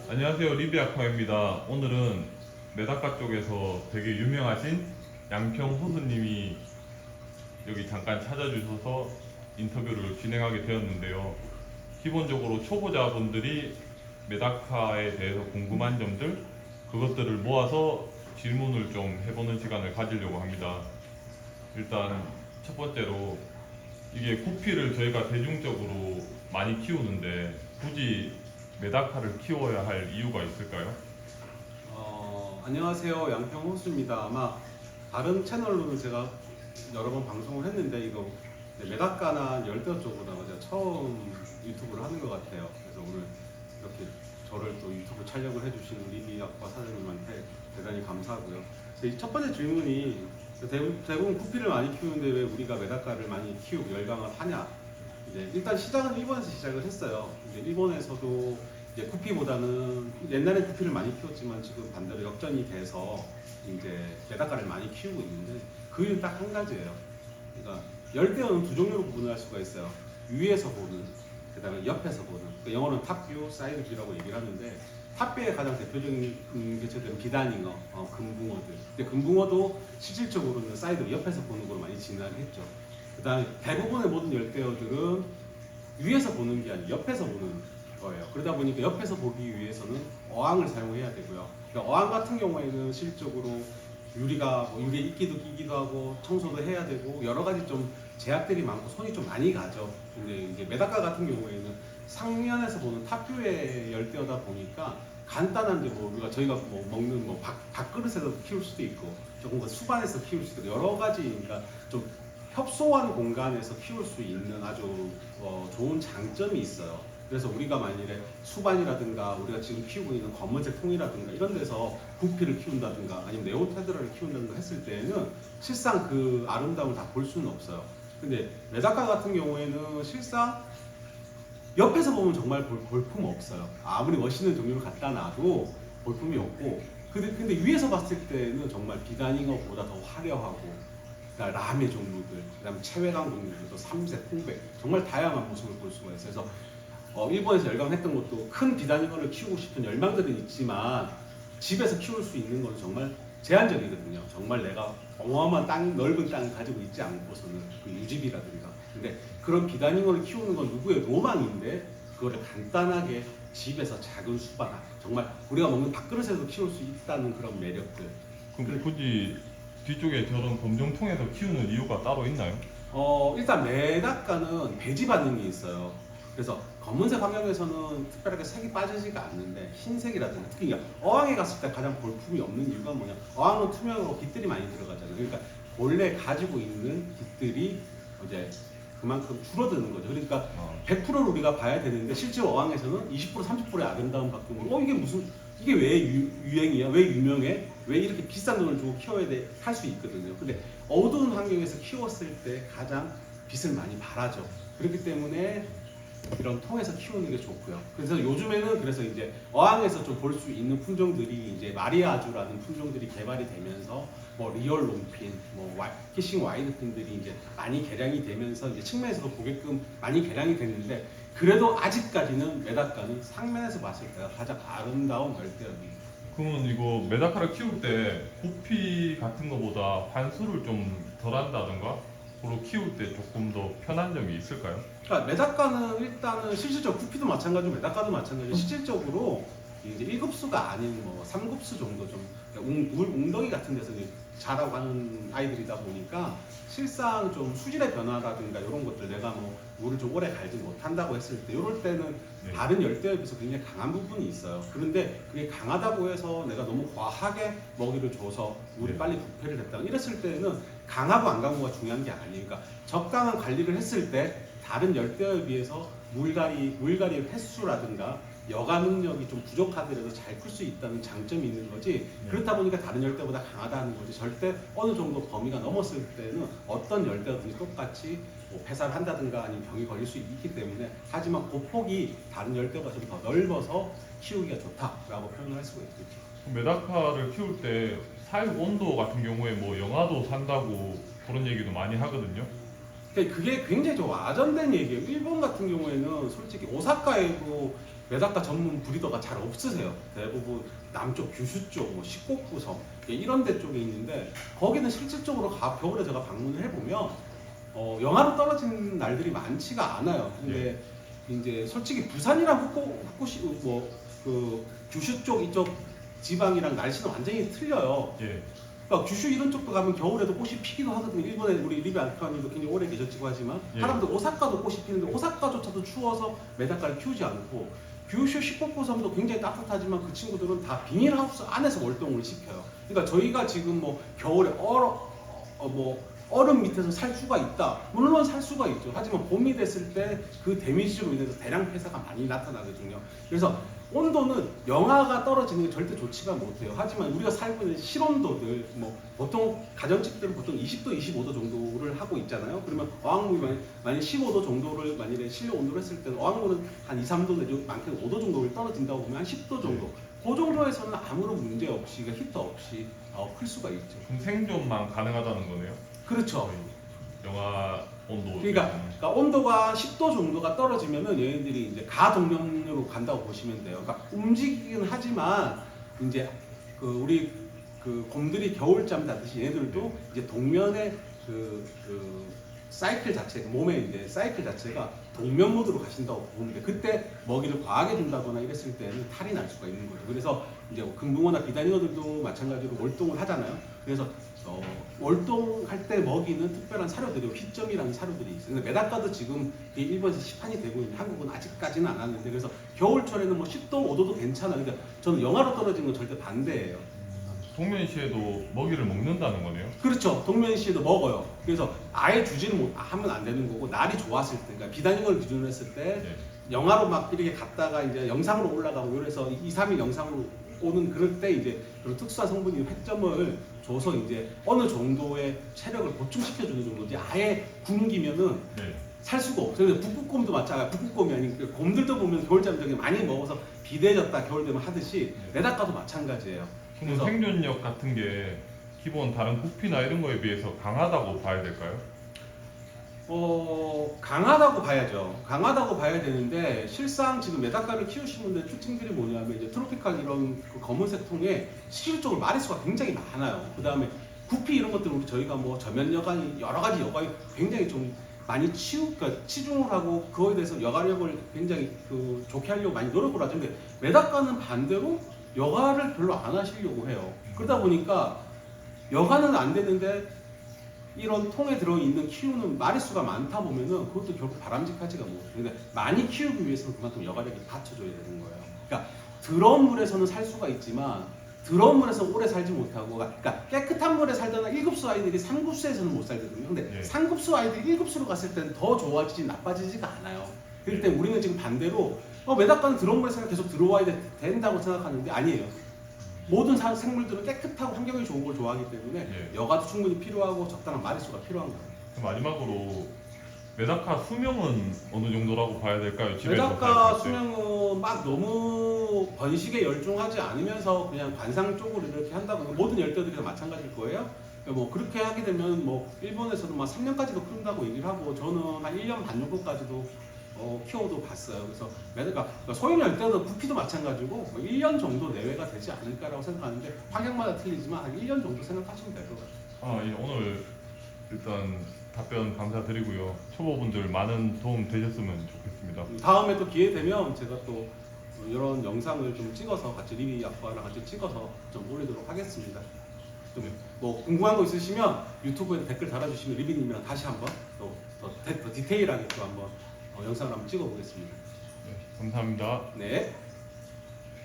안녕하세요, 리비아카입니다. 오늘은 메다카 쪽에서 되게 유명하신 양평 호수님이 여기 잠깐 찾아주셔서 인터뷰를 진행하게 되었는데요. 기본적으로 초보자분들이 메다카에 대해서 궁금한 점들, 그것들을 모아서 질문을 좀 해보는 시간을 가지려고 합니다. 일단 첫 번째로 이게 구피를 저희가 대중적으로 많이 키우는데 굳이 메다카를 키워야 할 이유가 있을까요? 안녕하세요. 양평호수입니다. 아마 다른 채널로는 제가 여러 번 방송을 했는데 이거 메다카나 열대어 쪽으로 아마 제가 처음 유튜브를 하는 것 같아요. 그래서 오늘 이렇게 저를 또 유튜브 촬영을 해주신 우리 리비아카 사장님한테 대단히 감사하고요. 첫 번째 질문이 대부분 구피를 많이 키우는데 왜 우리가 메다카를 많이 키우고 열강을 하냐? 일단 시작은 일본에서 시작을 했어요. 근데 일본에서도 이제 구피보다는 옛날에 구피를 많이 키웠지만 지금 반대로 역전이 돼서 이제 메다카를 많이 키우고 있는데 그 이유는 딱 한 가지예요. 그러니까 열대어는 두 종류로 구분할 수가 있어요. 위에서 보는, 그다음에 옆에서 보는. 그러니까 영어로는 탑뷰, 사이드뷰라고 얘기를 하는데 탑뷰의 가장 대표적인 개체들은 비단잉어, 금붕어들. 근데 금붕어도 실질적으로는 사이드 옆에서 보는 걸로 많이 진화를 했죠. 그다음에 대부분의 모든 열대어들은 위에서 보는 게 아니고 옆에서 보는 거예요. 그러다 보니까 옆에서 보기 위해서는 어항을 사용해야 되고요. 그러니까 어항 같은 경우에는 실질적으로 유리가 유리에 이끼도 끼기도 하고 청소도 해야 되고 여러 가지 좀 제약들이 많고 손이 좀 많이 가죠. 근데 이제 메다카 같은 경우에는 상면에서 보는 탑뷰의 열대어다 보니까 간단한 뭐 우리가 저희가 뭐 먹는 뭐 밥그릇에서 키울 수도 있고 조금 더 수반에서 키울 수도 있고 여러 가지 그러니까 좀 협소한 공간에서 키울 수 있는 아주 좋은 장점이 있어요. 그래서 우리가 만일에 수반이라든가 우리가 지금 키우고 있는 검은색 통이라든가 이런 데서 구피를 키운다든가 아니면 네오테드라를 키운다든가 했을 때에는 실상 그 아름다움을 다 볼 수는 없어요. 근데 메다카 같은 경우에는 실상 옆에서 보면 정말 볼품 없어요. 아무리 멋있는 종류를 갖다 놔도 볼품이 없고 근데 위에서 봤을 때는 정말 비단잉어보다 더 화려하고 라메 종류들, 그다음에 체외강 종류들, 또 삼색, 홍백 정말 다양한 모습을 볼 수가 있어요. 그래서 일본에서 열강했던 것도 큰 비단잉어를 키우고 싶은 열망들은 있지만 집에서 키울 수 있는 건 정말 제한적이거든요. 정말 내가 어마어마한 넓은 땅을 가지고 있지 않고서는 그 유지비라든가. 근데 그런 비단잉어를 키우는 건 누구의 로망인데 그거를 간단하게 집에서 작은 수반, 정말 우리가 먹는 밥그릇에서 키울 수 있다는 그런 매력들. 그럼 굳이 뒤쪽에 저런 검정통에서 키우는 이유가 따로 있나요? 일단 메다카는 배지 반응이 있어요. 그래서 검은색 환경에서는 특별하게 색이 빠지지가 않는데 흰색이라든가 특히 어항에 갔을 때 가장 볼품이 없는 이유가 뭐냐? 어항은 투명으로 깃들이 많이 들어가잖아요. 그러니까 본래 가지고 있는 깃들이 이제 그만큼 줄어드는 거죠. 그러니까 100%를 우리가 봐야 되는데 실제로 어항에서는 20% 30%의 아름다움밖에 모르고 이게 왜 유행이야? 왜 유명해? 왜 이렇게 비싼 돈을 주고 키워야 돼? 할 수 있거든요. 근데 어두운 환경에서 키웠을 때 가장 빛을 많이 발하죠. 그렇기 때문에 이런 통에서 키우는 게 좋고요. 그래서 요즘에는 그래서 이제 어항에서 좀 볼 수 있는 품종들이 이제 마리아주라는 품종들이 개발이 되면서 뭐 리얼 롱핀, 키싱 와이드핀들이 이제 많이 개량이 되면서 이제 측면에서도 보게끔 많이 개량이 됐는데 그래도 아직까지는 메다카는 상면에서 봤을 때가 가장 아름다운 열대어입니다. 그러면 이거 메다카를 키울 때 구피 같은 거보다 환수를 좀 덜 한다던가 그리고 키울 때 조금 더 편한 점이 있을까요? 그러니까 메다카는 일단은 실질적으로 구피도 마찬가지고 메다카도 마찬가지고 실질적으로 이제 1급수가 아닌 뭐 3급수 정도 좀 물 웅덩이 같은 데서 자라고 하는 아이들이다 보니까 실상 좀 수질의 변화라든가 이런 것들 내가 뭐 물을 좀 오래 갈지 못한다고 했을 때 이럴 때는 다른 열대어에 비해서 굉장히 강한 부분이 있어요. 그런데 그게 강하다고 해서 내가 너무 과하게 먹이를 줘서 물이 빨리 부패를 했다 이랬을 때는 강하고 안 강하고가 중요한 게 아니에요. 그러니까 적당한 관리를 했을 때 다른 열대어에 비해서 물갈이 횟수라든가 여가 능력이 좀 부족하더라도 잘 클 수 있다는 장점이 있는 거지. 그렇다 보니까 다른 열대보다 강하다는 거지. 절대 어느 정도 범위가 넘었을 때는 어떤 열대든지 똑같이 뭐 폐사를 한다든가 아니면 병이 걸릴 수 있기 때문에 하지만 그 폭이 다른 열대보다 좀 더 넓어서 키우기가 좋다라고 표현을 할 수가 있겠죠. 메다카를 키울 때 사육 온도 같은 경우에 뭐 영하도 산다고 그런 얘기도 많이 하거든요. 그게 굉장히 좀 와전된 얘기예요. 일본 같은 경우에는 솔직히 오사카에도 메다카 전문 브리더가 잘 없으세요. 대부분 남쪽 규슈 쪽, 뭐 시코쿠섬 이런 데 쪽에 있는데 거기는 실질적으로 겨울에 제가 방문을 해보면 영하로 떨어지는 날들이 많지가 않아요. 근데 이제 솔직히 부산이랑 후쿠시 뭐그 규슈 쪽 이쪽 지방이랑 날씨는 완전히 틀려요. 예. 그러니까 규슈 이런 쪽도 가면 겨울에도 꽃이 피기도 하거든요. 일본에 우리 리비 알카님도 굉장히 오래 계셨지고 하지만 예. 사람들 오사카도 꽃이 피는데 오사카조차도 추워서 메다카를 키우지 않고 규슈 시코쿠섬도 굉장히 따뜻하지만 그 친구들은 다 비닐하우스 안에서 월동을 시켜요. 그러니까 저희가 지금 뭐 겨울에 얼음 밑에서 살 수가 있다. 물론 살 수가 있죠. 하지만 봄이 됐을 때 그 데미지로 인해서 대량 폐사가 많이 나타나거든요. 그래서 온도는 영하가 떨어지는 게 절대 좋지가 못해요. 하지만 우리가 살고 있는 실온도들, 뭐 보통 가정집들은 보통 20도, 25도 정도를 하고 있잖아요. 그러면 어항물이 만약 15도 정도를 만일에 실내 온도로 했을 때는 어항물은 한 2, 3도 내지 많게는 5도 정도를 떨어진다고 보면 한 10도 정도. 그 정도에서는 아무런 문제 없이, 그러니까 히터 없이 클 수가 있죠. 그럼 생존만 가능하다는 거네요. 그렇죠. 영하 온도. 그러니까 온도가 10도 정도가 떨어지면은 얘네들이 이제 가동력으로 간다고 보시면 돼요. 그러니까 움직이긴 하지만 이제 우리 곰들이 겨울잠 자듯이 얘네들도 이제 동면의 사이클 자체, 몸의 이제 사이클 자체가 동면 모드로 가신다고 보는데 그때 먹이를 과하게 준다거나 이랬을 때는 탈이 날 수가 있는 거죠. 그래서 이제 금붕어나 비단잉어들도 마찬가지로 월동을 하잖아요. 그래서 월동할 때 먹이는 특별한 사료들이 휘점이라는 사료들이 있어요. 근데 메다카도 지금 일본에서 시판이 되고 있는 한국은 아직까지는 안 왔는데 그래서 겨울철에는 뭐 10도, 5도도 괜찮아요. 근데 저는 영하로 떨어지는 건 절대 반대예요. 동면시에도 먹이를 먹는다는 거네요. 그렇죠. 동면시에도 먹어요. 그래서 아예 주지는 하면 안 되는 거고 날이 좋았을 때, 그러니까 비단잉어를 기준으로 했을 때 영하로 막 이렇게 갔다가 이제 영상으로 올라가고 그래서 2, 3일 영상으로 오는 그럴 때 이제 그런 특수한 성분이 획점을 줘서 이제 어느 정도의 체력을 보충시켜주는 정도지 아예 굶기면은 살 수가 없어요. 그래서 북극곰도 마찬가지야. 북극곰이 아닌 곰들도 보면 겨울잠 되게 많이 먹어서 비대해졌다 겨울 되면 하듯이 메다카도 마찬가지예요. 그럼 생존력 같은 게 기본 다른 구피나 이런 거에 비해서 강하다고 봐야 될까요? 강하다고 봐야죠. 강하다고 봐야 되는데 실상 지금 메다카를 키우시는 분들 특징들이 뭐냐면 이제 트로피칼 이런 검은색 통에 실질적으로 마리수가 굉장히 많아요. 그 다음에 구피 이런 것들은 저희가 뭐 저면 여간이 여러 가지 여과에 굉장히 좀 많이 그러니까 치중을 하고 그거에 대해서 여가력을 굉장히 좋게 하려고 많이 노력을 하죠. 근데 메다카는 반대로 여가를 별로 안 하시려고 해요. 그러다 보니까 여가는 안 되는데 이런 통에 들어있는 키우는 마리수가 많다 보면은 그것도 결국 바람직하지가 못해요. 근데 많이 키우기 위해서는 그만큼 여가력이 받쳐줘야 되는 거예요. 그러니까 더러운 물에서는 살 수가 있지만 더러운 물에서 오래 살지 못하고 그러니까 깨끗한 물에 살다가 1급수 아이들이 3급수에서는 못 살거든요. 근데 3급수 아이들이 1급수로 갔을 때는 더 좋아지지 나빠지지가 않아요. 그럴 때 우리는 지금 반대로 메다카는 더러운 물에 계속 들어와야 된다고 생각하는데 아니에요. 모든 생물들은 깨끗하고 환경이 좋은 걸 좋아하기 때문에 여가도 충분히 필요하고 적당한 마리수가 필요한 거예요. 마지막으로 메다카 수명은 어느 정도라고 봐야 될까요? 메다카 수명은 막 너무 번식에 열중하지 않으면서 그냥 관상적으로 이렇게 한다고 모든 열대들이 다 마찬가지일 거예요. 뭐 그렇게 하게 되면 뭐 일본에서는 막 3년까지도 큰다고 얘기를 하고 저는 한 1년 반 정도까지도 키워도 봤어요. 그래서 메다카 소형 열대도 구피도 마찬가지고 뭐 1년 정도 내외가 되지 않을까라고 생각하는데 환경마다 틀리지만 한 1년 정도 생각하시면 될 것 같아요. 오늘 일단 답변 감사드리고요. 초보분들 많은 도움 되셨으면 좋겠습니다. 다음에 또 기회 되면 제가 또 이런 영상을 좀 찍어서 같이 리비 아빠랑 같이 찍어서 좀 올리도록 하겠습니다. 좀 뭐 궁금한 거 있으시면 유튜브에 댓글 달아주시면 리비님이랑 다시 한번 더 디테일하게 또 한번 영상을 한번 찍어보겠습니다. 감사합니다. 네.